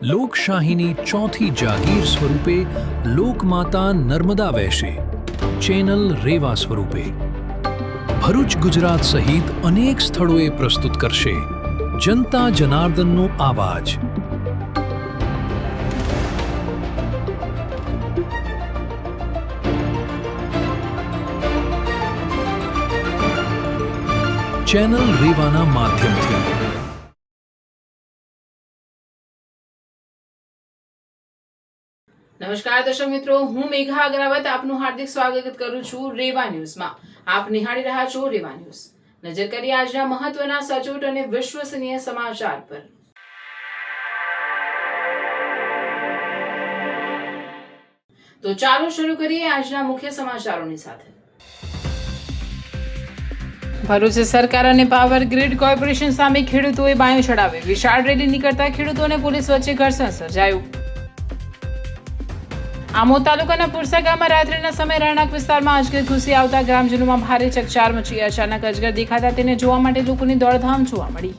લોકશાહીની ચોથી જાગીર સ્વરૂપે લોકમાતા નર્મદા વહેશે, ચેનલ રેવા સ્વરૂપે ભરૂચ ગુજરાત સહિત અનેક સ્થળોએ પ્રસ્તુત કરશે જનતા જનાર્દનનો આવાજ। ચેનલ રેવાના માધ્યમથી નમસ્કાર દર્શક મિત્રો, હું મેઘા અગ્રવાલ આપનું હાર્દિક સ્વાગત કરું છું રેવા ન્યૂઝમાં। આપ નિહાળી રહ્યા છો રેવા ન્યૂઝ। નજર કરીએ આજના મહત્વના સચોટ અને વિશ્વસનીય સમાચાર પર। તો ચાલો શરૂ કરીએ આજના મુખ્ય સમાચારોની સાથે। ભરૂચ સરકાર અને પાવર ગ્રીડ કોર્પોરેશન સામે ખેડૂતોએ બાયો ચડાવી વિશાળ રેલી નીકળતા ખેડૂતો અને પોલીસ વચ્ચે ઘર્ષણ સર્જાયું। આમોદ તાલુકાના પુરસા ગામમાં રાત્રિના સમયે રહેણાંક વિસ્તારમાં અજગર ઘૂસી આવતા ગ્રામજનોમાં ભારે ચકચાર મચી। અચાનક અજગર દેખાતા તેને જોવા માટે લોકોની દોડધામ જોવા મળી।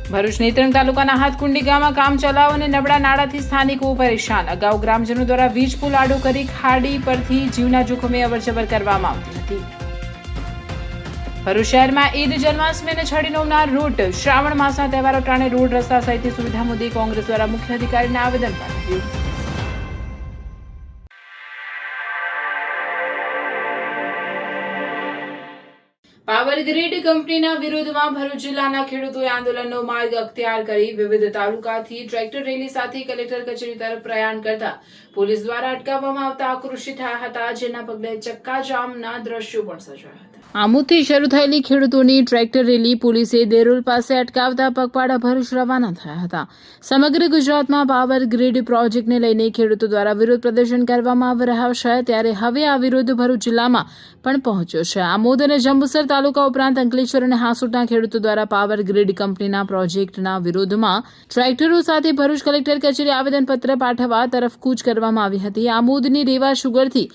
ભરૂચ નેત્રંગ તાલુકાના હાથકુંડી ગામમાં કામ ચલાવ અને નબળા નાળાથી સ્થાનિકો પરેશાન। અગાઉ ગ્રામજનો દ્વારા વીજ પુલ આડો કરી ખાડી પરથી જીવના જોખમે અવરજવર કરવામાં આવતી હતી। ભરૂચ શહેરમાં ઈદ, જન્માષ્ટમી અને છડી નોમના રૂટ શ્રાવણ માસના તહેવારો ટાણે રોડ રસ્તા સહિતની સુવિધા મુદ્દે કોંગ્રેસ દ્વારા મુખ્ય અધિકારીને આવેદન પાઠવ્યું। પાવર ગ્રીડ કંપનીના વિરોધમાં ભરૂચ જિલ્લાના ખેડૂતોએ આંદોલનનો માર્ગ અખ્તિયાર કરી વિવિધ તાલુકાથી ટ્રેક્ટર રેલી સાથે કલેક્ટર કચેરી તરફ પ્રયાણ કરતા પોલીસ દ્વારા અટકાવવામાં આવતા આક્રોશિત થયા હતા, જેના પગલે ચક્કાજામના દ્રશ્યો પણ સર્જાયા હતા। આમોદથી શરૂ થયેલી ખેડૂતોની ટ્રેક્ટર રેલી પોલીસે દેરોલ પાસે અટકાવતા પગપાળા ભરૂચ રવાના થયા હતા। સમગ્ર ગુજરાતમાં પાવર ગ્રીડ પ્રોજેક્ટને લઈને ખેડૂતો દ્વારા વિરોધ પ્રદર્શન કરવામાં આવી રહ્યા છે, ત્યારે હવે આ વિરોધ ભરૂચ જિલ્લામાં પણ પહોંચ્યો છે। આમોદ અને જંબુસર તાલુકા ઉપરાંત અંકલેશ્વર અને હાસોટના ખેડૂતો દ્વારા પાવર ગ્રીડ કંપનીના પ્રોજેક્ટના વિરોધમાં ટ્રેક્ટરો સાથે ભરૂચ કલેક્ટર કચેરી આવેદનપત્ર પાઠવવા તરફ કૂચ કરવામાં આવી હતી। આમોદની રેવા શુગરથી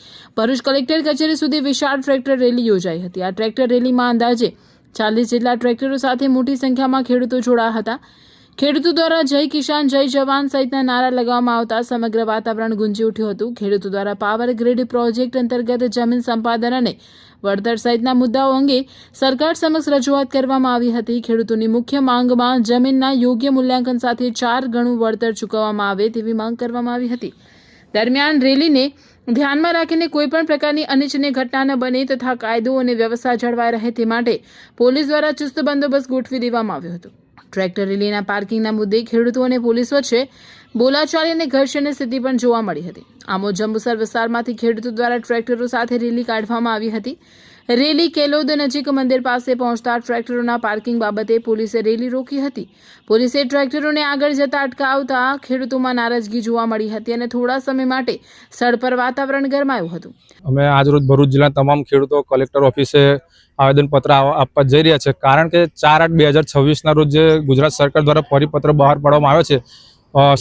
ભરૂચ કલેક્ટર કચેરી સુધી વિશાળ ટ્રેક્ટર રેલી યોજાઈ હતી। આ ટ્રેક્ટર રેલીમાં અંદાજે 40 જેટલા ટ્રેક્ટરો સાથે મોટી સંખ્યામાં ખેડૂતો જોડાયા હતા। ખેડૂતો દ્વારા જય કિસાન જય જવાન સહિતના નારા લગાવવામાં આવતા સમગ્ર વાતાવરણ ગુંજી ઉઠ્યું હતું। ખેડૂતો દ્વારા પાવર ગ્રીડ પ્રોજેક્ટ અંતર્ગત જમીન સંપાદન અને વળતર સહિતના મુદ્દાઓ અંગે સરકાર સમક્ષ રજૂઆત કરવામાં આવી હતી। ખેડૂતોની મુખ્ય માંગમાં જમીનના યોગ્ય મૂલ્યાંકન સાથે 4 ગણું વળતર ચૂકવવામાં આવે તેવી માંગ કરવામાં આવી હતી। દરમિયાન રેલીને ધ્યાનમાં રાખીને કોઈપણ પ્રકારની અનિચ્છનીય ઘટના ન બને તથા કાયદો અને વ્યવસ્થા જળવાઈ રહે તે માટે પોલીસ દ્વારા ચુસ્ત બંદોબસ્ત ગોઠવી દેવામાં આવ્યો હતો। ટ્રેક્ટર રેલીના પાર્કિંગના મુદ્દે ખેડૂતો અને પોલીસ વચ્ચે બોલાચાલી અને ઘર્ષણની સ્થિતિ પણ જોવા મળી હતી। આમોદ જંબુસર વિસ્તારમાંથી ખેડૂતો દ્વારા ટ્રેક્ટરો સાથે રેલી કાઢવામાં આવી હતી। રેલી કેલોદ નજીક મંદિર પાસે પહોંચતા ટ્રેક્ટરોના પાર્કિંગ બાબતે પોલીસે રેલી રોકી હતી। પોલીસે ટ્રેક્ટરોને આગળ જતા અટકાવતા ખેડૂતોમાં નારાજગી જોવા મળી હતી અને થોડા સમય માટે સ્થળ પર વાતાવરણ ગરમાયું હતું। અમે આજરોજ ભરૂચ જિલ્લાના તમામ ખેડૂતો કલેક્ટર ઓફિસે આવેદનપત્ર આપવા જઈ રહ્યા છે, કારણ કે 4/8/2026ના રોજ જે ગુજરાત સરકાર દ્વારા પરિપત્ર બહાર પાડવામાં આવ્યો છે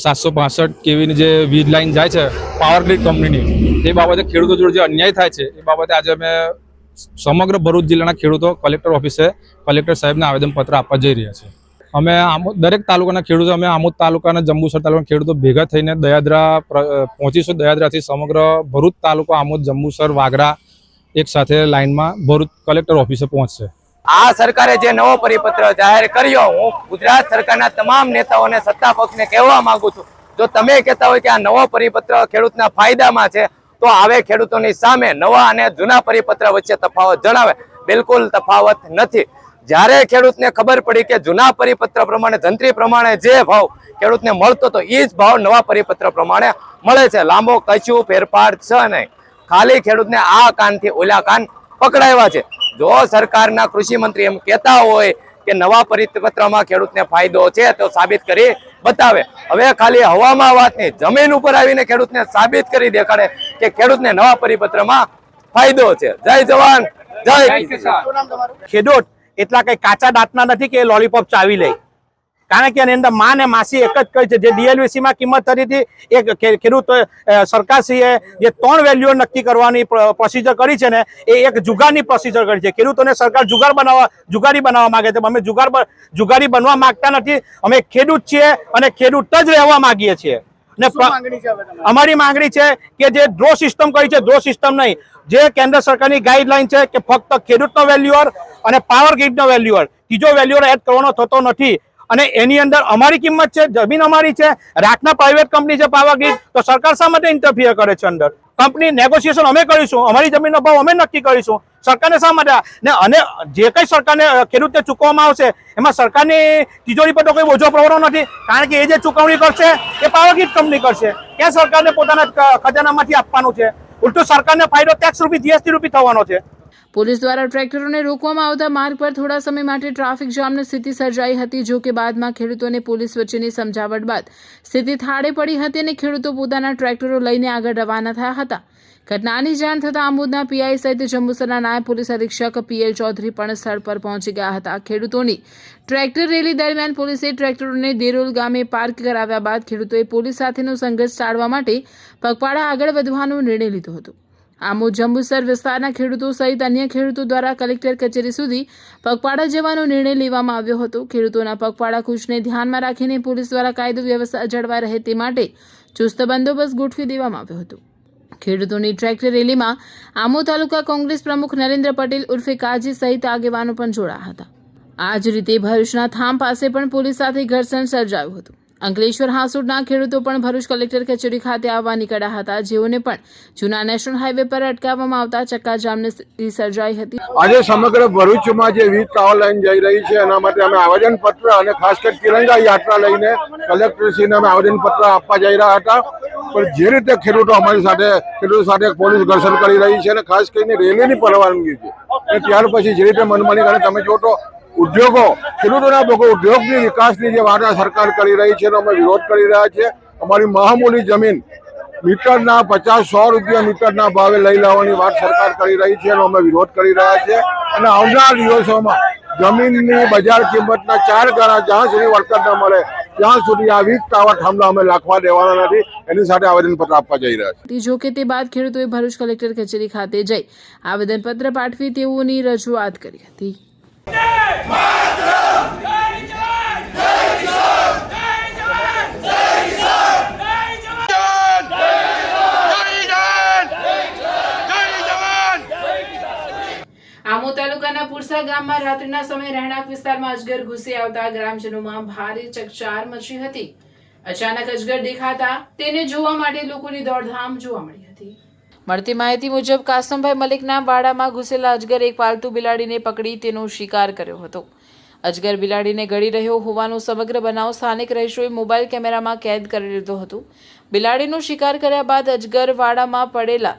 765 કેવીની જે વીજ લાઈન જાય છે પાવર ગ્રીડ કંપનીની, તે બાબતે ખેડૂતો જોડે જે અન્યાય થાય છે એ બાબતે આજે અમે સમગ્ર ભરૂચ જિલ્લાના ખેડૂતો કલેક્ટર ઓફિસે કલેક્ટર સાહેબને આવેદનપત્ર આપવા જઈ રહ્યા છે। અમે દરેક તાલુકાના ખેડૂતો, અમે આમોદ તાલુકાના, જંબુસર તાલુકાના ખેડૂતો ભેગા થઈને દયાદરા પહોંચીશું। દયાદરાથી સમગ્ર ભરૂચ તાલુકો, આમોદ, જંબુસર, વાગરા એક સાથે લાઈનમાં ભરૂચ કલેક્ટર ઓફિસે પહોંચશે। આ સરકારે જે નવો પરિપત્ર જાહેર કર્યો, હું ગુજરાત સરકારના તમામ નેતાઓને, સત્તા પક્ષને કહેવા માંગુ છું, જો તમે કહેતા હોય કે આ નવો પરિપત્ર ખેડૂતના ફાયદામાં છે તો આવે ખેડૂતોની સામે નવા અને જૂના પરિપત્ર વચ્ચે તફાવત જણાવે। બિલકુલ તફાવત નથી। જ્યારે ખેડૂતને ખબર પડી કે જૂના પરિપત્ર પ્રમાણે, જંત્રી પ્રમાણે જે ભાવ ખેડૂતને મળતો હતો એ જ ભાવ નવા પરિપત્ર પ્રમાણે મળે છે। લાંબો કશું ફેરફાર છે નહીં, ખાલી ખેડૂતને આ કાનથી ઓલા કાન પકડાવ્યા છે। જો સરકારના કૃષિ મંત્રી એમ કહેતા હોય કે નવા પરિપત્રમાં ખેડૂતને ફાયદો છે તો સાબિત કરી બતાવે। હવે ખાલી હવામાં વાત નહીં, જમીન ઉપર આવીને ખેડૂતને સાબિત કરી દેખાડે કે ખેડૂતને નવા પરિપત્રમાં ફાયદો છે। જય જવાન જય કિસાન। ખેડૂત એટલા કઈ કાચા દાંતના નથી કે લોલીપોપ ચાવી લે। કારણ કે એની અંદર માં ને માસી એક જ કહી છે. જે DLVC માં કિંમત કરી હતી એ ખેડૂત સરકારશ્રીએ જે 3 વેલ્યુઓ નક્કી કરવાની પ્રોસિજર કરી છે ને એ એક જુગારની પ્રોસિજર કરી છે. ખેડૂતોને સરકાર જુગારી બનાવવા માંગે છે. અમે જુગારી બનવા માંગતા નથી. અમે ખેડૂત છીએ અને ખેડૂત જ રહેવા માંગીએ છીએ. ને અમારી માંગણી છે કે જે ડ્રો સિસ્ટમ કરી છે, ડ્રો સિસ્ટમ નહીં, જે કેન્દ્ર સરકારની ગાઈડલાઈન છે કે ફક્ત ખેડૂતનો વેલ્યુઅર અને પાવર ગ્રીડનો વેલ્યુઅર, ત્રીજો વેલ્યુઅર એડ કરવાનો થતો નથી. અને એની અંદર અમારી કિંમત છે, જમીન અમારી છે, રાખના પ્રાઇવેટ કંપની છે પાવર ગ્રીડ, તો સરકાર શા માટે ઇન્ટરફિયર કરે છે? અંદર કંપની નેગોશિએશન અમે કરીશું, અમારી જમીનનો ભાવ અમે નક્કી કરીશું. સરકારને શા માટે? અને જે કંઈ સરકારને ખેડૂતને ચૂકવવામાં આવશે એમાં સરકારની તિજોરી પર તો કોઈ બોજો પડવાનો નથી, કારણ કે એ જે ચૂકવણી કરશે એ પાવર ગ્રીડ કંપની કરશે. ક્યાં સરકારને પોતાના ખજાનામાંથી આપવાનું છે? ઉલટું સરકારને ફાયદો ટેક્સ રૂપી, GST રૂપી થવાનો છે. પોલીસ દ્વારા ટ્રેક્ટરોને રોકવામાં આવતા માર્ગ પર થોડા સમય માટે ટ્રાફિક જામની સ્થિતિ સર્જાઈ હતી. જો કે બાદમાં ખેડૂતો અને પોલીસ વચ્ચેની સમજાવટ બાદ સ્થિતિ થાળે પડી હતી અને ખેડૂતો પોતાના ટ્રેક્ટરો લઈને આગળ રવાના થયા હતા. ઘટનાની જાણ થતાં આમોદના PI સહિત જંબુસરના નાયબ પોલીસ અધિક્ષક PL ચૌધરી પણ સ્થળ પર પહોંચી ગયા હતા. ખેડૂતોની ટ્રેક્ટર રેલી દરમિયાન પોલીસે ટ્રેક્ટરોને દેરોલ ગામે પાર્ક કરાવ્યા બાદ ખેડૂતોએ પોલીસ સાથેનો સંઘર્ષ ટાળવા માટે પગપાળા આગળ વધવાનો નિર્ણય લીધો હતો. આમોદ જંબુસર વિસ્તારના ખેડૂતો સહિત અન્ય ખેડૂતો દ્વારા કલેક્ટર કચેરી સુધી પગપાળા જવાનો નિર્ણય લેવામાં આવ્યો હતો. ખેડૂતોના પગપાળા કૂચને ધ્યાનમાં રાખીને પોલીસ દ્વારા કાયદો વ્યવસ્થા જળવાઈ રહે તે માટે ચુસ્ત બંદોબસ્ત ગોઠવી દેવામાં આવ્યો હતો. ખેડૂતોની ટ્રેક્ટર રેલીમાં આમોદ તાલુકા કોંગ્રેસ પ્રમુખ નરેન્દ્ર પટેલ ઉર્ફે કાજી સહિત આગેવાનો પણ જોડાયા હતા. આ જ રીતે ભરૂચના થામ પાસે પણ પોલીસ સાથે ઘર્ષણ સર્જાયું હતું. અંકલેશ્વર હાંસોડના ખેડૂતો પણ ભરૂચ કલેક્ટર કચેરી ખાતે આવવા નીકળ્યા હતા, જેઓને પણ જૂના નેશનલ હાઈવે પર અટકાવવામાં આવતા ચક્કાજામની સ્થિતિ સર્જાઈ હતી. આજે સમગ્ર ભરૂચમાં જે વીજ ટાવર લાઈન જઈ રહી છે એના માટે અમે આવેદનપત્ર અને ખાસ કરી તિરંગા યાત્રા લઈને કલેક્ટરશ્રીને અમે આવેદનપત્ર આપવા જઈ રહ્યા હતા. પણ જે રીતે ખેડૂતો સાથે પોલીસ ઘર્ષણ કરી રહી છે અને ખાસ કરીને રેલીની પરવાનગી છે અને ત્યાર પછી જે રીતે મનમાની કરે, તમે જો તો ઉદ્યોગો, ખેડૂતોના ઉદ્યોગની વિકાસની જે વાર્તા સરકાર કરી રહી છે એનો અમે વિરોધ કરી રહ્યા છીએ. અમારી મહામૂલી જમીન મીટરના 50-100 રૂપિયા મીટરના ભાવે લઈ લાવવાની વાત સરકાર કરી રહી છે એનો અમે વિરોધ કરી રહ્યા છીએ. અને આવનાર દિવસોમાં જમીનની બજાર કિંમતના 4 ગણા જ્યાં સુધી વળતર ન મળે ત્યાં સુધી આ વીજ ટાવર થાંભલા અમે લાખવા દેવાના નથી. એની સાથે આવેદનપત્ર આપવા જઈ રહ્યા છે. જો કે તે બાદ ખેડૂતોએ ભરૂચ કલેક્ટર કચેરી ખાતે જઈ આવેદનપત્ર પાઠવી તેઓની રજૂઆત કરી હતી. આમોદ તાલુકાના પુરસા ગામમાં રાત્રિના સમયે રહેણાંક વિસ્તારમાં અજગર ઘૂસી આવતા ગ્રામજનોમાં ભારે ચકચાર મચી હતી. અચાનક અજગર દેખાતા તેને જોવા માટે લોકોની દોડધામ જોવા મળી હતી. મળતી માહિતી મુજબ કાસમભાઈ મલિકના વાડામાં ઘૂસેલા અજગર એક પાલતુ બિલાડીને પકડી તેનો શિકાર કર્યો હતો. અજગર બિલાડીને ગળી રહ્યો હોવાનો સમગ્ર બનાવ સ્થાનિક રહીશોએ મોબાઈલ કેમેરામાં કેદ કરી લીધો હતો. બિલાડીનો શિકાર કર્યા બાદ અજગર વાડામાં પડેલા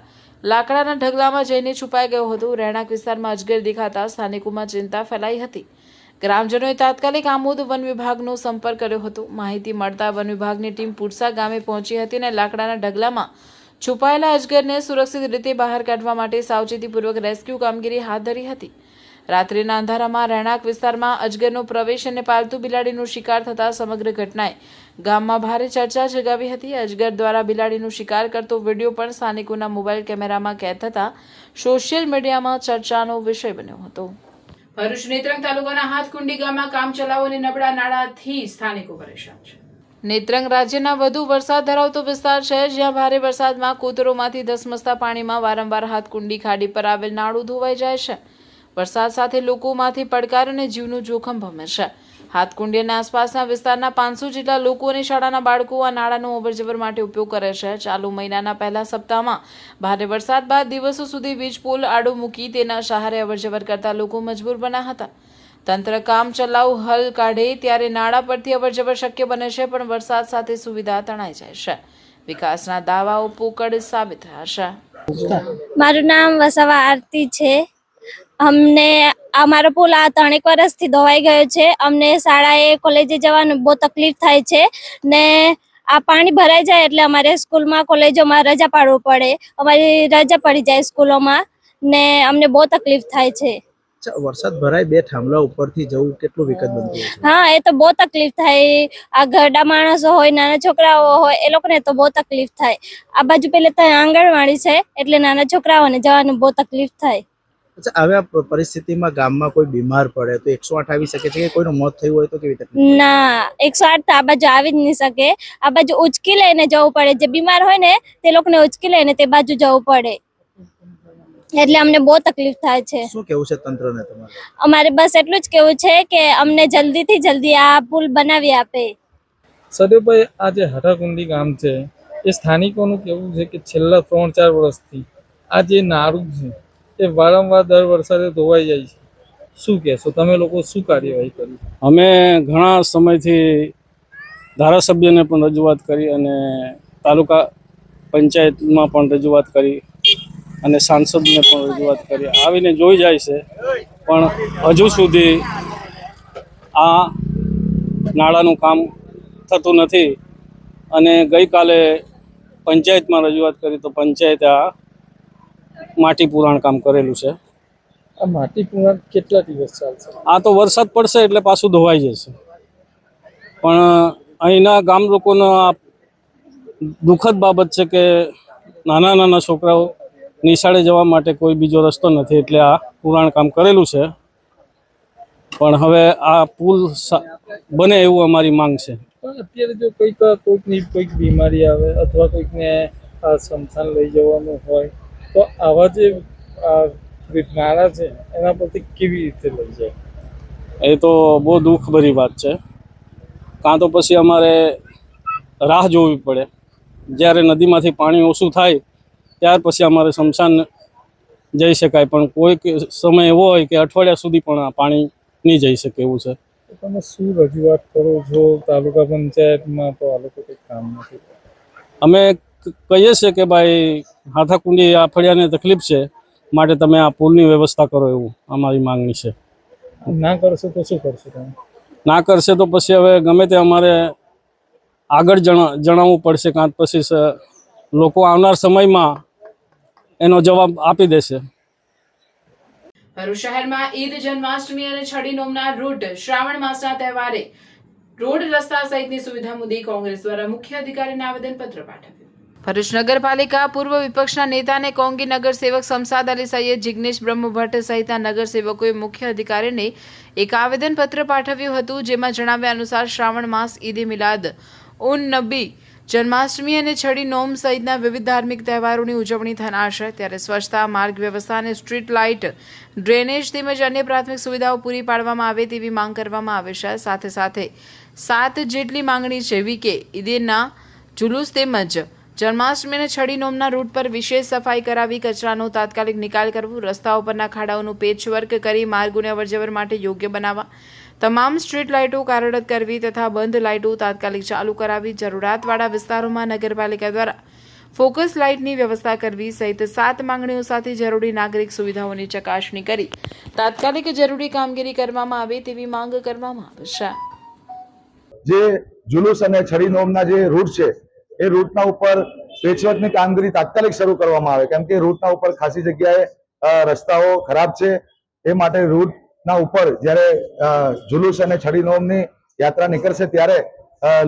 લાકડાના ઢગલામાં જઈને છુપાઈ ગયો હતો. રહેણાંક વિસ્તારમાં અજગર દેખાતા સ્થાનિકોમાં ચિંતા ફેલાઈ હતી. ગ્રામજનોએ તાત્કાલિક આમોદ વન વિભાગનો સંપર્ક કર્યો હતો. માહિતી મળતા વન વિભાગની ટીમ પુરસા ગામે પહોંચી હતી અને લાકડાના ઢગલામાં છુપાયેલા અજગરને સુરક્ષિત રીતે બહાર કાઢવા માટે સાવચેતીપૂર્વક રેસ્ક્યુ કામગીરી હાથ ધરી હતી. રાત્રિના અંધારામાં રહેણાંક વિસ્તારમાં અજગરનો પ્રવેશ અને પાલતુ બિલાડીનો શિકાર થતા સમગ્ર ઘટનાએ ગામમાં ભારે ચર્ચા જગાવી હતી. અજગર દ્વારા બિલાડીનો શિકાર કરતો વિડીયો પણ સ્થાનિકોના મોબાઈલ કેમેરામાં કેદ થતા સોશિયલ મીડિયામાં ચર્ચાનો વિષય બન્યો હતો. ભરૂચ નેત્રંગ તાલુકાના હાથકુંડી ગામમાં કામ ચલાવો અને નબળા નાળાથી સ્થાનિકો પરેશાન છે. નેત્રંગ રાજ્યના વધુ વરસાદ ધરાવતો વિસ્તાર છે, જ્યાં ભારે વરસાદમાં કોતરોમાંથી ધસમસતા પાણીમાં વારંવાર હાથકુંડી ખાડી પર આવેલ નાળું ધોવાઈ જાય છે. વરસાદ સાથે લોકોમાંથી પડકાર અને જીવનું જોખમ ભમે છે. હાથકુંડી અને આસપાસના વિસ્તારના 500 જેટલા લોકો અને શાળાના બાળકો આ નાળાનો અવરજવર માટે ઉપયોગ કરે છે. ચાલુ મહિનાના પહેલા સપ્તાહમાં ભારે વરસાદ બાદ દિવસો સુધી વીજ પોલ આડો મૂકી તેના સહારે અવરજવર કરતા લોકો મજબૂર બન્યા હતા. તંત્ર કામ ચલાઉ હલ કાઢે ત્યારે નાળા પરથી અવરજવર શક્ય બને છે, પણ વરસાદ સાથે સુવિધા તણાઈ જાય છે. વિકાસના દાવાઓ પોકળ સાબિત થયા છે. મારું નામ વસાવા આરતી છે. અમને અમારો પુલ આ 3 વર્ષથી ધોવાઈ ગયો છે. અમને શાળાએ કોલેજે જવાનું બહુ તકલીફ થાય છે ને આ પાણી ભરાઈ જાય એટલે અમારે સ્કૂલમાં કોલેજોમાં રજા પાડવું પડે. અમારી રજા પડી જાય સ્કૂલોમાં ને અમને બહુ તકલીફ થાય છે. અચ્છા, વરસાદ ભરાય બે થાંભલા ઉપરથી જવું કેટલું વિકટ બનતું હોય છે? હા, એ તો બહુ તકલીફ થાય. આ ઘરડા માણસો હોય, નાના છોકરાઓ હોય, એ લોકોને તો બહુ તકલીફ થાય. આ બાજુ પેલે તો આંગણવાડી છે એટલે નાના છોકરાઓને જવાનું બહુ તકલીફ થાય. અચ્છા, હવે આ પરિસ્થિતિમાં ગામમાં કોઈ બીમાર પડે તો 108 આવી શકે છે કે કોઈનું મોત થયું હોય તો કેવી તકલીફ? ના, 108 તો આ બાજુ આવી જ નહીં શકે. આ બાજુ ઉચકી લઈને જવું પડે. જે બીમાર હોય ને તે લોકોને ઉચકી લઈને તે બાજુ જવું પડે, એટલે અમને બહુ તકલીફ થાય છે. શું કેવું છે તંત્રને તમારે? અમારે બસ એટલું જ કેવું છે કે અમને જલ્દીથી જલ્દી આ પુલ બનાવી આપે. સદેવભાઈ, આ જે હરાકુંડી ગામ છે એ સ્થાનિકોનું કેવું છે કે છેલ્લા 3-4 વર્ષથી આ જે નારું છે એ વારંવાર દર વરસાદે ધોવાઈ જાય છે. શું કહેશો તમે લોકો, શું કાર્યવાહી કરી? અમે ઘણા સમયથી ધારાસભ્યને પણ રજૂઆત કરી અને તાલુકા પંચાયતમાં પણ રજૂઆત કરી અને સાંસદને પણ રજૂઆત કરી. આવીને જોઈ જાય છે પણ હજુ સુધી આ નાળાનું કામ થતું નથી. અને ગઈકાલે પંચાયતમાં રજૂઆત કરી તો પંચાયતે આ માટી પુરાણ કામ કરેલું છે. આ માટી પુરાણ કેટલા દિવસ ચાલશે? આ તો વરસાદ પડશે એટલે પાછું ધોવાઈ જશે. પણ અહીંના ગામ લોકોનો આ દુઃખદ બાબત છે કે નાના નાના છોકરાઓ નિશાળે જવા માટે કોઈ બીજો રસ્તો નથી એટલે આ પુરાણ કામ કરેલું છે. પણ હવે આ પુલ બને એવું અમારી માંગ છે. પણ અત્યારે જો કોઈક બીમારી આવે અથવા કોઈકને આ સ્મશાન લઈ જવાનું હોય તો આવા જે નાળા છે એના પરથી કેવી રીતે લઈ જાય? એ તો બહુ દુઃખભરી વાત છે. કાં તો પછી અમારે રાહ જોવી પડે. જ્યારે નદીમાંથી પાણી ઓછું થાય ત્યાર પછી અમારે સ્મશાન જઈ શકાય. પણ કોઈક સમય એવો હોય કે અઠવાડિયા સુધી પણ આ પાણી નહીં જઈ શકે એવું છે. તમે શું રજૂઆત કરો છો તાલુકા પંચાયતમાં? તો આ લોકો કંઈ કામ નથી. અમે કહીએ છીએ કે ભાઈ હાથાકુંડી આ ફળિયાને તકલીફ છે માટે તમે આ પુલની વ્યવસ્થા કરો, એવું અમારી માંગણી છે. ના કરશો તો શું કરશો તમે? ના કરશે તો પછી હવે ગમે તે અમારે આગળ જણાવવું પડશે. કાં પછી લોકો આવનાર સમયમાં એનો જવાબ આપી દેશે. ભરૂચ શહેરમાં ઈદ, જન્માષ્ટમી અને છડી નોમના રૂટ શ્રાવણ માસના તહેવારે રોડ રસ્તા સહિતની સુવિધા મુદ્દે કોંગ્રેસ દ્વારા મુખ્ય અધિકારીને આવેદનપત્ર પાઠવ્યું. ભરૂચ નગરપાલિકા પૂર્વ વિપક્ષના નેતા અને કોંગી નગરસેવક શમશાદ અલી સૈયદ, જિગ્નેશ બ્રહ્મભટ્ટ સહિતના નગરસેવકોએ મુખ્ય અધિકારીને એક આવેદનપત્ર પાઠવ્યું હતું. જેમાં જણાવ્યા અનુસાર શ્રાવણ માસ, ઈદ મિલાદ ઉન નબી, જન્માષ્ટમી અને છડી નોમ સહિતના વિવિધ ધાર્મિક તહેવારોની ઉજવણી થનાર છે. ત્યારે સ્વચ્છતા, માર્ગ વ્યવસ્થા અને સ્ટ્રીટ લાઇટ, ડ્રેનેજ તેમજ અન્ય પ્રાથમિક સુવિધાઓ પૂરી પાડવામાં આવે તેવી માંગ કરવામાં આવે છે. સાથે સાથે 7 જેટલી માંગણી જેવી કે ઈદના જુલુસ તેમજ જન્માષ્ટમી અને છડી નોમના રૂટ પર વિશેષ સફાઈ કરાવી કચરાનો તાત્કાલિક નિકાલ કરવો, રસ્તાઓ પરના ખાડાઓનું પેચવર્ક કરી માર્ગોને અવરજવર માટે યોગ્ય બનાવવા, તમામ સ્ટ્રીટ લાઇટો કાર્યરત કરવી તથા બંધ લાઇટો તાત્કાલિક ચાલુ કરાવી, જરૂરિયાતવાળા વિસ્તારોમાં નગરપાલિકા દ્વારા ફોકસ લાઇટની વ્યવસ્થા કરવી સહિત 7 માંગણીઓ સાથે જરૂરી નાગરિક સુવિધાઓની ચકાસણી કરી તાત્કાલિક જરૂરી કામગીરી કરવામાં આવે તેવી માંગ કરવામાં આવે છે. જે જુલુસ અને છડી નોમના જે રૂટ છે એ રૂટના ઉપર પેચવર્કની કામગીરી તાત્કાલિક શરૂ કરવામાં આવે, કેમ કે રૂટના ઉપર ખાસી જગ્યાએ રસ્તાઓ ખરાબ છે. એ માટે રૂટના ઉપર જ્યારે જુલુસ અને છડી નોમની યાત્રા નીકળશે ત્યારે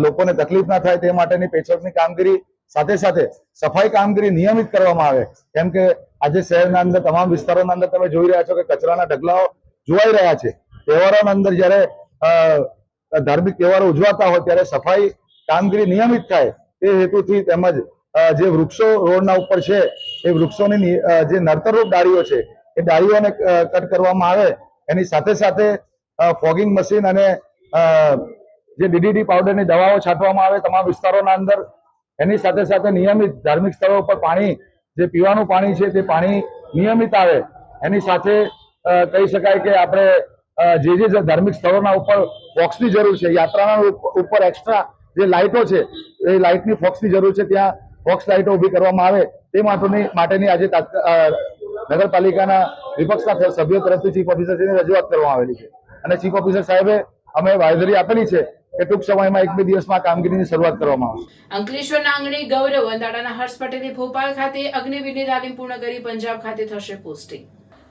લોકોને તકલીફ ના થાય તે માટેની પેચવર્કની કામગીરી સાથે સાથે સફાઈ કામગીરી નિયમિત કરવામાં આવે. કેમ કે આજે શહેરના અંદર તમામ વિસ્તારોના અંદર તમે જોઈ રહ્યા છો કે કચરાના ઢગલાઓ જોવાઈ રહ્યા છે. તહેવારોના અંદર જ્યારે ધાર્મિક તહેવારો ઉજવાતા હોય ત્યારે સફાઈ કામગીરી નિયમિત થાય તે હેતુથી તેમજ જે વૃક્ષો રોડના ઉપર છે એ વૃક્ષોની જે નડતરરૂપ ડાળીઓ છે એ ડાળીઓને કટ કરવામાં આવે. એની સાથે સાથે ફોગિંગ મશીન અને જે ડીડીટી પાવડરની દવાઓ છાંટવામાં આવે તમામ વિસ્તારોના અંદર. એની સાથે સાથે નિયમિત ધાર્મિક સ્થળો પર પાણી, જે પીવાનું પાણી છે તે પાણી નિયમિત આવે. એની સાથે કહી શકાય કે આપણે જે ધાર્મિક સ્થળોના ઉપર ફોક્સની જરૂર છે, યાત્રાના ઉપર એક્સ્ટ્રા જે લાઇટો છે એ લાઇટની ફોક્સની જરૂર છે, ત્યાં ફોક્સ લાઇટો ઊભી કરવામાં આવે તે માટેની આજે નગરપાલિકાના વિપક્ષના સભ્યો તરફથી ચીફ ઓફિસરશ્રીને રજૂઆત કરવામાં આવેલી છે. અને ચીફ ઓફિસર સાહેબે અમે બાંયધરી આપેલી છે કે ટૂંક સમયમાં 1-2 દિવસમાં કામગીરીની શરૂઆત કરવામાં આવશે. અંકલેશ્વરના આંગણે ગૌરવ, અંદાડાના હર્ષ પટેલે ભોપાલ ખાતે અગ્નિવીરની તાલીમ પૂર્ણ કરી પંજાબ ખાતે થશે પોસ્ટિંગ.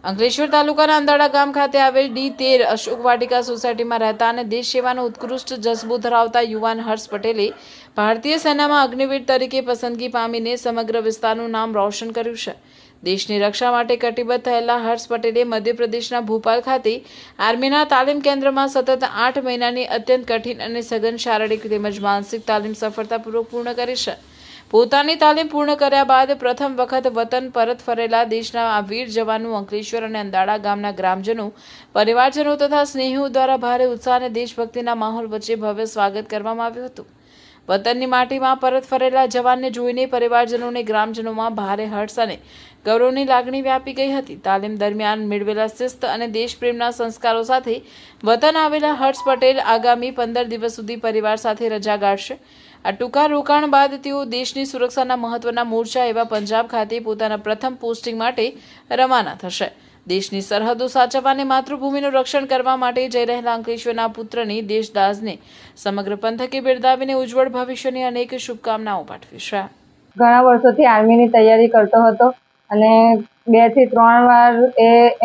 અંકલેશ્વર તાલુકાના અંદાડા ગામ ખાતે આવેલ D13 અશોક વાટિકા સોસાયટીમાં રહેતા અને દેશ સેવાનો ઉત્કૃષ્ટ જજ્બો ધરાવતા યુવાન હર્ષ પટેલે ભારતીય સેનામાં અગ્નિવીર તરીકે પસંદગી પામીને સમગ્ર વિસ્તારનું નામ રોશન કર્યું છે. દેશની રક્ષા માટે કટિબદ્ધ થયેલા હર્ષ પટેલે મધ્યપ્રદેશના ભોપાલ ખાતે આર્મીના તાલીમ કેન્દ્રમાં સતત 8 મહિનાની અત્યંત કઠિન અને સઘન શારીરિક તેમજ માનસિક તાલીમ સફળતાપૂર્વક પૂર્ણ કરી છે. પોતાની તાલીમ પૂર્ણ કર્યા બાદ પ્રથમ વખત વતન પરત ફરેલા દેશના આ વીર જવાનનું અંકલેશ્વર અને અંદાડા ગામના ગ્રામજનો, પરિવારજનો તથા સ્નેહીઓ દ્વારા ભારે ઉત્સાહ અને દેશભક્તિના માહોલ વચ્ચે ભવ્ય સ્વાગત કરવામાં આવ્યું હતું. વતનની માટીમાં પરત ફરેલા જવાનને જોઈને પરિવારજનોને ગ્રામજનોમાં ભારે હર્ષ અને ગૌરવની લાગણી વ્યાપી ગઈ હતી. તાલીમ દરમિયાન મેળવેલા શિસ્ત અને દેશપ્રેમના સંસ્કારો સાથે વતન આવેલા હર્ષ પટેલ આગામી 15 દિવસ સુધી પરિવાર સાથે રજા ગાળશે. આ ટૂંકા રોકાણ બાદ તેઓ દેશની સુરક્ષાના મહત્વના મોરચા એવા પંજાબ ખાતે પોતાના પ્રથમ પોસ્ટિંગ માટે રવાના થશે. દેશની સરહદો સાચવવાને માતૃભૂમિનું રક્ષણ કરવા માટે જઈ રહેલા અંકલેશ્વરના પુત્રની દેશદાસને સમગ્ર પંથકે બિરદાવીને ઉજ્જવળ ભવિષ્યની અનેક શુભકામનાઓ પાઠવી છે. ઘણા વર્ષોથી આર્મીની તૈયારી કરતો હતો અને 2 થી 3 વાર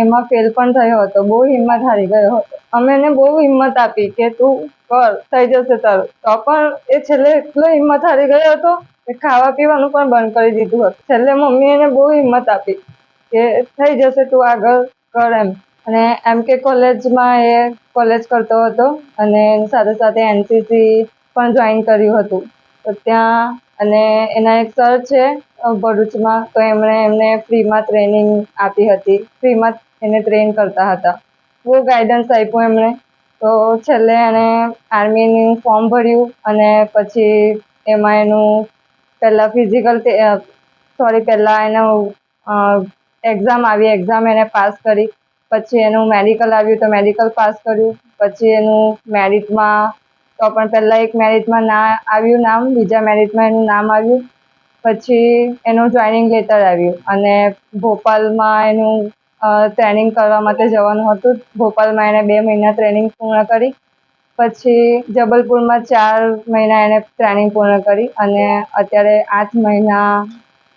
એમાં ફેલ પણ થયો હતો. બહુ હિંમત હારી ગયો હતો. અમે એને બહુ હિંમત આપી કે તું કર, થઈ જશે તારું. તો પણ એ છેલ્લે એટલો હિંમત હારી ગયો હતો કે ખાવા પીવાનું પણ બંધ કરી દીધું હતું. છેલ્લે મમ્મી એને બહુ હિંમત આપી કે થઈ જશે, તું આગળ કર એમ. અને MK કોલેજમાં એ કોલેજ કરતો હતો અને સાથે સાથે NCC પણ જોઈન કર્યું હતું. તો ત્યાં અને એના એક સર છે ભરૂચમાં, તો એમને ફ્રીમાં ટ્રેનિંગ આપી હતી. ફ્રીમાં એને ટ્રેન કરતા હતા. બહુ ગાઈડન્સ આપ્યું એમણે. તો છેલ્લે એને આર્મીનું ફોર્મ ભર્યું અને પછી એમાં એનું પહેલાં એનું એક્ઝામ આવી. એક્ઝામ એને પાસ કરી. પછી એનું મેડિકલ આવ્યું તો મેડિકલ પાસ કર્યું. પછી એનું મેરિટમાં તો પણ પહેલાં એક મેરિટમાં ના આવ્યું નામ, બીજા મેરિટમાં એનું નામ આવ્યું. પછી એનું જોઈનિંગ લેટર આવ્યું અને ભોપાલમાં એનું ટ્રેનિંગ કરવા માટે જવાનું હતું. ભોપાલમાં એને 2 મહિના ટ્રેનિંગ પૂર્ણ કરી. પછી જબલપુરમાં 4 મહિના એને ટ્રેનિંગ પૂર્ણ કરી અને અત્યારે 8 મહિના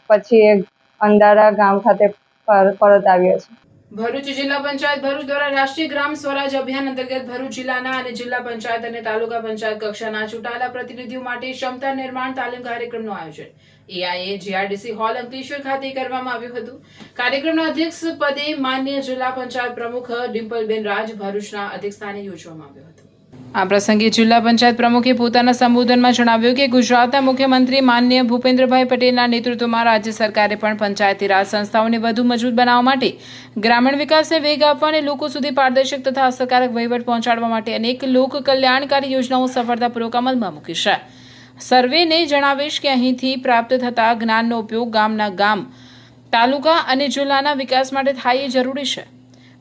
પછી એ અંદાડા ગામ ખાતે પરત આવ્યો છે. ભરૂચ જિલ્લા પંચાયત ભરૂચ દ્વારા રાષ્ટ્રીય ગ્રામ સ્વરાજ અભિયાન અંતર્ગત ભરૂચ જિલ્લાના અને જિલ્લા પંચાયત અને તાલુકા પંચાયત કક્ષાના ચૂંટાયેલા પ્રતિનિધિઓ માટે ક્ષમતા નિર્માણ તાલીમ કાર્યક્રમનું આયોજન AIA GRDC હોલ અંકલેશ્વર ખાતે કરવામાં આવ્યું હતું. કાર્યક્રમના અધ્યક્ષ પદે માન્ય જિલ્લા પંચાયત પ્રમુખ ડિમ્પલબેન રાજ ભરૂચના અધ્યક્ષસ્થાને યોજવામાં આવ્યું હતું. આ પ્રસંગે જિલ્લા પંચાયત પ્રમુખે પોતાના સંબોધનમાં જણાવ્યું કે ગુજરાતના મુખ્યમંત્રી માનનીય ભૂપેન્દ્રભાઈ પટેલના નેતૃત્વમાં રાજ્ય સરકારે પણ પંચાયતી રાજ સંસ્થાઓને વધુ મજબૂત બનાવવા માટે, ગ્રામીણ વિકાસને વેગ આપવા અને લોકો સુધી પારદર્શક તથા અસરકારક વહીવટ પહોંચાડવા માટે અનેક લોક કલ્યાણકારી યોજનાઓ સફળતાપૂર્વક અમલમાં મૂકી છે. સર્વેને જણાવીશ કે અહીંથી પ્રાપ્ત થતા જ્ઞાનનો ઉપયોગ ગામના ગામ, તાલુકા અને જિલ્લાના વિકાસ માટે થાય એ જરૂરી છે.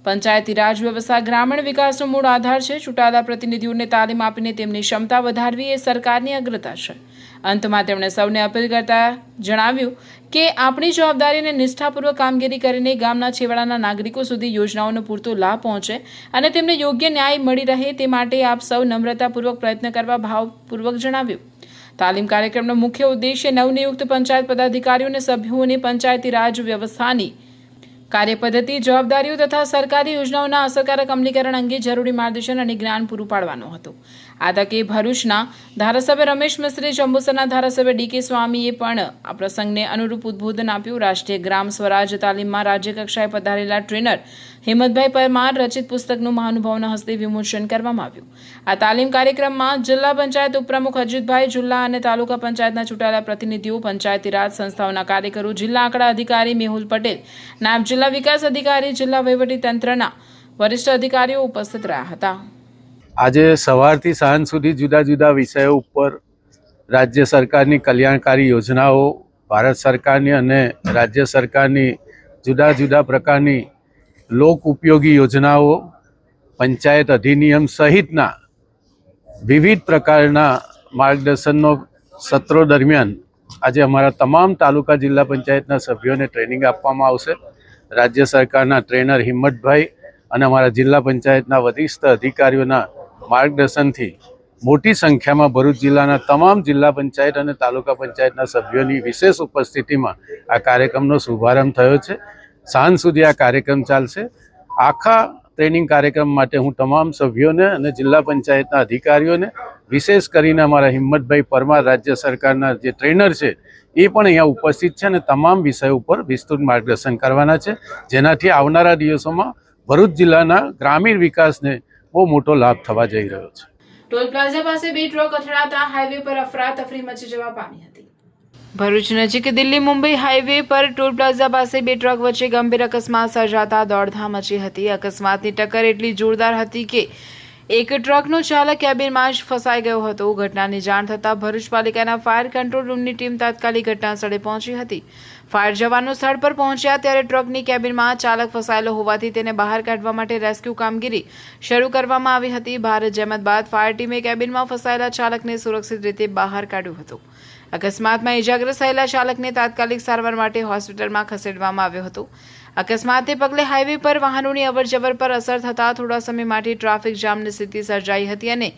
પંચાયતી રાજ વ્યવસ્થા ગ્રામીણ વિકાસનો મૂળ આધાર છે. ચૂંટાયેલા પ્રતિનિધિઓને તાલીમ આપીને તેમની ક્ષમતા વધારવી એ સરકારની અગ્રતા છે. અંતમાં તેમણે સૌને અપીલ કરતા જણાવ્યું કે આપણી જવાબદારી અને નિષ્ઠાપૂર્વક કામગીરી કરીને ગામના છેવાડાના નાગરિકો સુધી યોજનાઓનો પૂરતો લાભ પહોંચે અને તેમને યોગ્ય ન્યાય મળી રહે તે માટે આપ સૌ નમ્રતાપૂર્વક પ્રયત્ન કરવા ભાવપૂર્વક જણાવ્યું. તાલીમ કાર્યક્રમનો મુખ્ય ઉદ્દેશ્ય નવનિયુક્ત પંચાયત પદાધિકારીઓ અને સભ્યોને પંચાયતી રાજ વ્યવસ્થાની કાર્યપદ્ધતિ, જવાબદારીઓ તથા સરકારી યોજનાઓના અસરકારક અમલીકરણ અંગે જરૂરી માર્ગદર્શન અને જ્ઞાન પૂરું પાડવાનો હતો. આ તકે ભરૂચના ધારાસભ્ય રમેશ મિસ્ત્રી, જંબુસરના ધારાસભ્ય DK સ્વામીએ પણ આ પ્રસંગને અનુરૂપ ઉદ્બોધન આપ્યું. રાષ્ટ્રીય ગ્રામ સ્વરાજ તાલીમમાં રાજ્ય કક્ષાએ પધારેલા ટ્રેનર હિંમતભાઈ પરમાર રચિત પુસ્તકનું મહાનુભાવના હસ્તે વિમોચન કરવામાં આવ્યું. આ તાલીમ કાર્યક્રમમાં જિલ્લા પંચાયત ઉપપ્રમુખ અજીતભાઈ, જિલ્લા અને તાલુકા પંચાયતના ચૂંટાયેલા પ્રતિનિધિઓ, પંચાયતી રાજ સંસ્થાઓના કાર્યકરો, જિલ્લા આંકડા અધિકારી મેહુલ પટેલ, નાયબ જિલ્લા વિકાસ અધિકારી, જિલ્લા વહીવટી તંત્રના વરિષ્ઠ અધિકારીઓ ઉપસ્થિત રહ્યા હતા. આજે સવારથી સાંજ સુધી જુદા જુદા વિષયો ઉપર રાજ્ય સરકારની કલ્યાણકારી યોજનાઓ, ભારત સરકારની અને રાજ્ય સરકારની જુદા જુદા પ્રકારની લોક ઉપયોગી યોજનાઓ, પંચાયત અધિનિયમ સહિતના વિવિધ પ્રકારના માર્ગદર્શનનો સત્રો દરમિયાન આજે અમારા તમામ તાલુકા જિલ્લા પંચાયતના સભ્યોને ટ્રેનિંગ આપવામાં આવશે. રાજ્ય સરકારના ટ્રેનર હિંમતભાઈ અને અમારા જિલ્લા પંચાયતના વરિષ્ઠ અધિકારીઓના માર્ગદર્શનથી મોટી સંખ્યામાં ભરૂચ જિલ્લાના તમામ જિલ્લા પંચાયત અને તાલુકા પંચાયતના સભ્યોની વિશેષ ઉપસ્થિતિમાં આ કાર્યક્રમનો શુભારંભ થયો છે. સાંજ સુધી આ કાર્યક્રમ ચાલશે. આખા ટ્રેનિંગ કાર્યક્રમ માટે હું તમામ સભ્યોને અને જિલ્લા પંચાયતના અધિકારીઓને, વિશેષ કરીને અમારા હિંમતભાઈ પરમાર રાજ્ય સરકારના જે ટ્રેનર છે એ પણ અહીંયા ઉપસ્થિત છે અને તમામ વિષયો ઉપર વિસ્તૃત માર્ગદર્શન કરવાના છે, જેનાથી આવનારા દિવસોમાં ભરૂચ જિલ્લાના ગ્રામીણ વિકાસને બહુ મોટો લાભ થવા જઈ રહ્યો છે. ટોલ પ્લાઝા પાસે 2 ટ્રક અથડાતા હાઈવે પર અફરાતફરી મચી જવા પામી હતી. ભરૂચ નજીક દિલ્હી મુંબઈ હાઈવે પર ટોલ પ્લાઝા પાસે 2 ટ્રક વચ્ચે ગંભીર અકસ્માત સર્જાતા દોડધામ મચી હતી. અકસ્માતની ટક્કર એટલી જોરદાર હતી કે એક ટ્રકનો ચાલક કેબિનમાં જ ફસાઈ ગયો હતો. ઘટનાની જાણ થતાં ભરૂચ પાલિકાના ફાયર કંટ્રોલ રૂમની ટીમ તાત્કાલિક ઘટનાસ્થળે પહોંચી હતી. ફાયર જવાનો સ્થળ પર પહોંચ્યા ત્યારે ટ્રકની કેબિનમાં ચાલક ફસાયેલો હોવાથી તેને બહાર કાઢવા માટે રેસ્ક્યુ કામગીરી શરૂ કરવામાં આવી હતી. ભારે જહેમત બાદ ફાયર ટીમે કેબિનમાં ફસાયેલા ચાલકને સુરક્ષિત રીતે બહાર કાઢ્યું હતું. અકસ્માતમાં ઇજાગ્રસ્ત થયેલા ચાલકને તાત્કાલિક સારવાર માટે હોસ્પિટલમાં ખસેડવામાં આવ્યો હતો. અકસ્માતને પગલે હાઈવે પર વાહનોની અવરજવર પર અસર થતાં થોડા સમય માટે ટ્રાફિક જામની સ્થિતિ સર્જાઈ હતી અને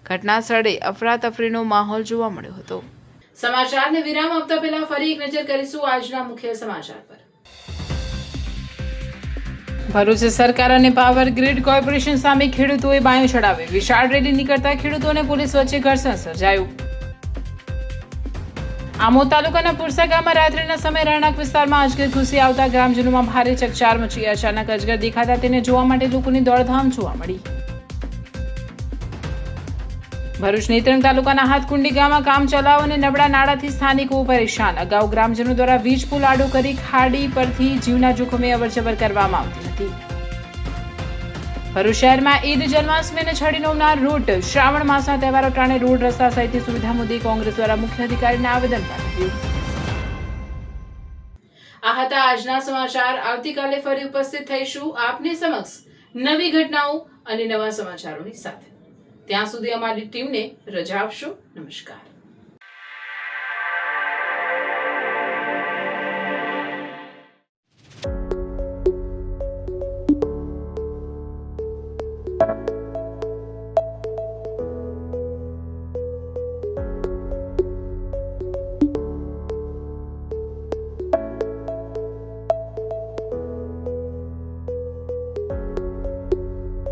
ઘટના સ્થળે અફરાતફરીનો માહોલ જોવા મળ્યો હતો. સમાચારને વિરામ આપતા પહેલા ફરી એક નજર કરીશું આજના મુખ્ય સમાચાર પર. ભરૂચ સરકાર અને પાવર ગ્રીડ કોર્પોરેશન સામે ખેડૂતોએ બાયો ચડાવી. વિશાળ રેલી નીકળતા ખેડૂતો અને પોલીસ વચ્ચે ઘર્ષણ સર્જાયું. આમોદ તાલુકાના પુરસા ગામમાં રાત્રિના સમયે રહેણાંક વિસ્તારમાં અજગર ઘૂસી આવતા ગ્રામજનોમાં ભારે ચકચાર મચી. અચાનક અજગર દેખાતા તેને જોવા માટે લોકોની દોડધામ જોવા મળી. ભરૂચ નેત્રંગ તાલુકાના હાથકુંડી ગામમાં કામ ચલાવ અને નબળા નાળાથી સ્થાનિકો પરેશાન. અગાઉ ગ્રામજનો દ્વારા વીજ પુલ આડો કરી ખાડી પરથી જીવના જોખમે અવરજવર કરવામાં આવતી હતી. ભરૂચ શહેરમાં ઈદ, જન્માષ્ટમી અને છડી નોમના રૂટ શ્રાવણ માસના તહેવારો ટાણે રોડ રસ્તા સહિતની સુવિધા મુદ્દે કોંગ્રેસ દ્વારા મુખ્ય અધિકારીને આવેદન પાઠવ્યું. આ હતા આજના સમાચાર. આવતીકાલે ફરી ઉપસ્થિત થઈશું આપની સમક્ષ નવી ઘટનાઓ અને નવા સમાચારોની સાથે. ત્યાં સુધી અમારી ટીમને રજા આપશો. નમસ્કાર.